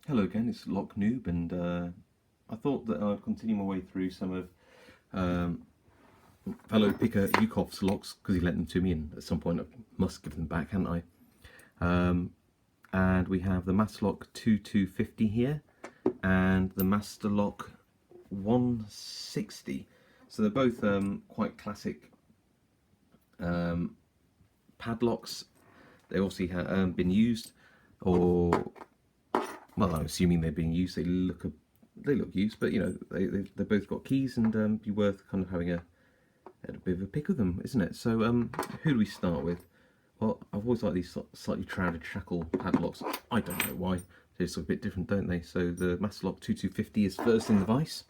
Hello again, it's Lock Noob, and I thought that I'd continue my way through some of um, fellow picker Yukov's locks, because he lent them to me, and at some point I must give them back, hadn't I? And we have the Master Lock 2250 here, and the Master Lock 160. So they're both quite classic padlocks. They obviously have been used, or well, I'm assuming they're being used. They look used, but you know they both got keys, and be worth kind of having a bit of a pick of them, isn't it? So who do we start with? Well, I've always liked these slightly shrouded shackle padlocks. I don't know why. They're sort of a bit different, don't they? So the Master Lock 2250 is first in the vise.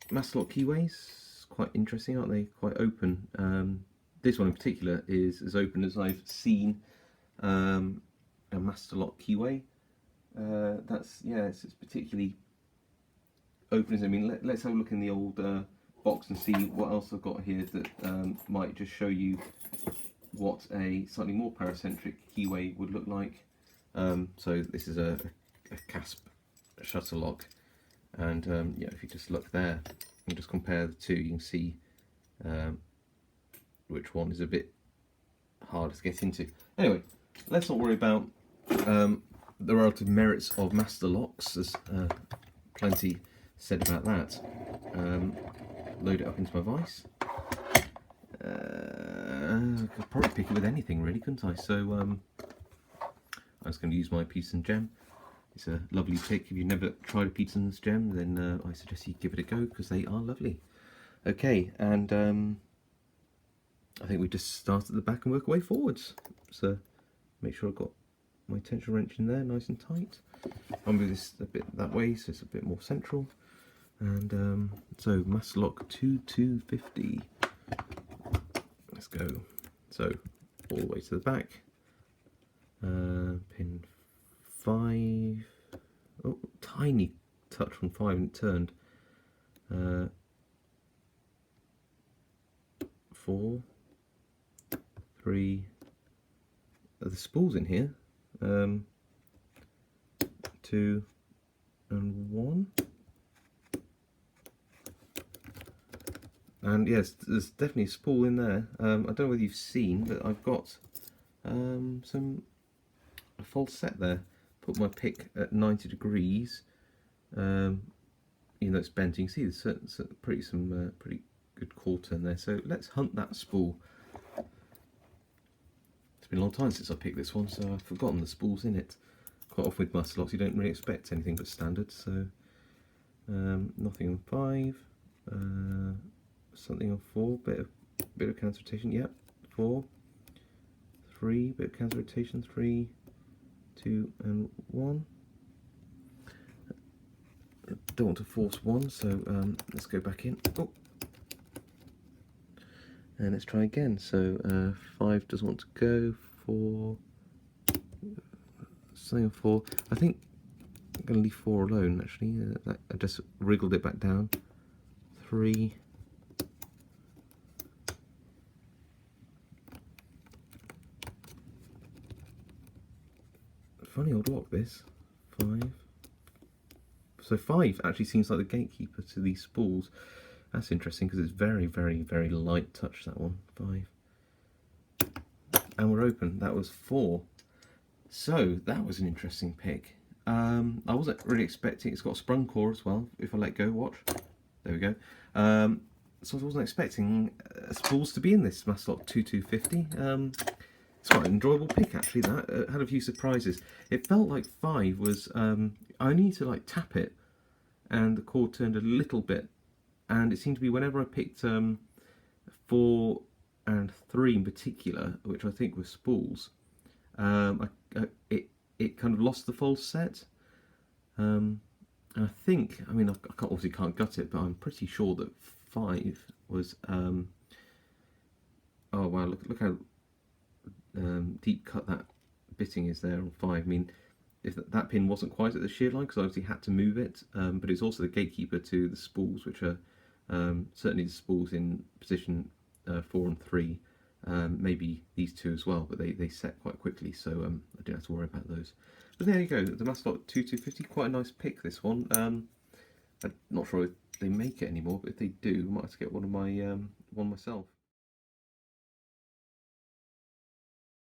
Master Lock keyways, quite interesting, aren't they? Quite open. This one in particular is as open as I've seen a Master Lock keyway. It's particularly open. I mean, let's have a look in the old box and see what else I've got here that might just show you what a slightly more paracentric keyway would look like. So this is a CASP shutter lock, and if you just look there and just compare the two, you can see which one is a bit harder to get into. Anyway, let's not worry about the relative merits of Master Locks. There's plenty said about that. Load it up into my vise. I could probably pick it with anything really, couldn't I? So I'm just going to use my Peterson's gem. It's a lovely pick. If you've never tried a Peterson's gem, then I suggest you give it a go, because they are lovely. Okay, and I think we just start at the back and work our way forwards. So make sure I've got my tension wrench in there nice and tight. I'll move this a bit that way so it's a bit more central. And so Master Lock 2250. Let's go. So all the way to the back. Pin 5. Oh, tiny touch from 5 and it turned. 4, 3. The spools in here. 2 and 1. And yes, there's definitely a spool in there. I don't know whether you've seen, but I've got a false set there. Put my pick at 90 degrees. Even though it's bent, you can see there's some pretty good core turn there. So let's hunt that spool. It's been a long time since I picked this one, so I've forgotten the spools in it. Quite often with Master Locks, you don't really expect anything but standard. So nothing on 5. Something on 4, bit of counter rotation, yep, 4, 3, bit of counter rotation, 3, 2 and 1. Don't want to force 1, so let's go back in. Oh. And let's try again. So 5 doesn't want to go, 4, something on 4. I think I'm going to leave 4 alone actually. I just wriggled it back down. 3. Funny old lock this. 5. So 5 actually seems like the gatekeeper to these spools. That's interesting because it's very, very, very light touch, that one. 5. And we're open. That was 4. So that was an interesting pick. I wasn't really expecting. It's got a sprung core as well. If I let go, watch. There we go. So I wasn't expecting spools to be in this Master Lock 2250. It's quite an enjoyable pick actually. That had a few surprises. It felt like 5 was. I need to like tap it, and the core turned a little bit, and it seemed to be whenever I picked 4 and 3 in particular, which I think were spools. It kind of lost the false set. And I think, I mean, obviously can't gut it, but I'm pretty sure that 5 was. Oh wow! Look how deep cut that bitting is there on 5. I mean, if that pin wasn't quite at the shear line, because I obviously had to move it, but it's also the gatekeeper to the spools, which are certainly the spools in position 4 and 3. Maybe these two as well, but they set quite quickly, so I don't have to worry about those. But there you go, the Mascot 2250, quite a nice pick this one. I'm not sure if they make it anymore, but if they do, I might have to get one myself.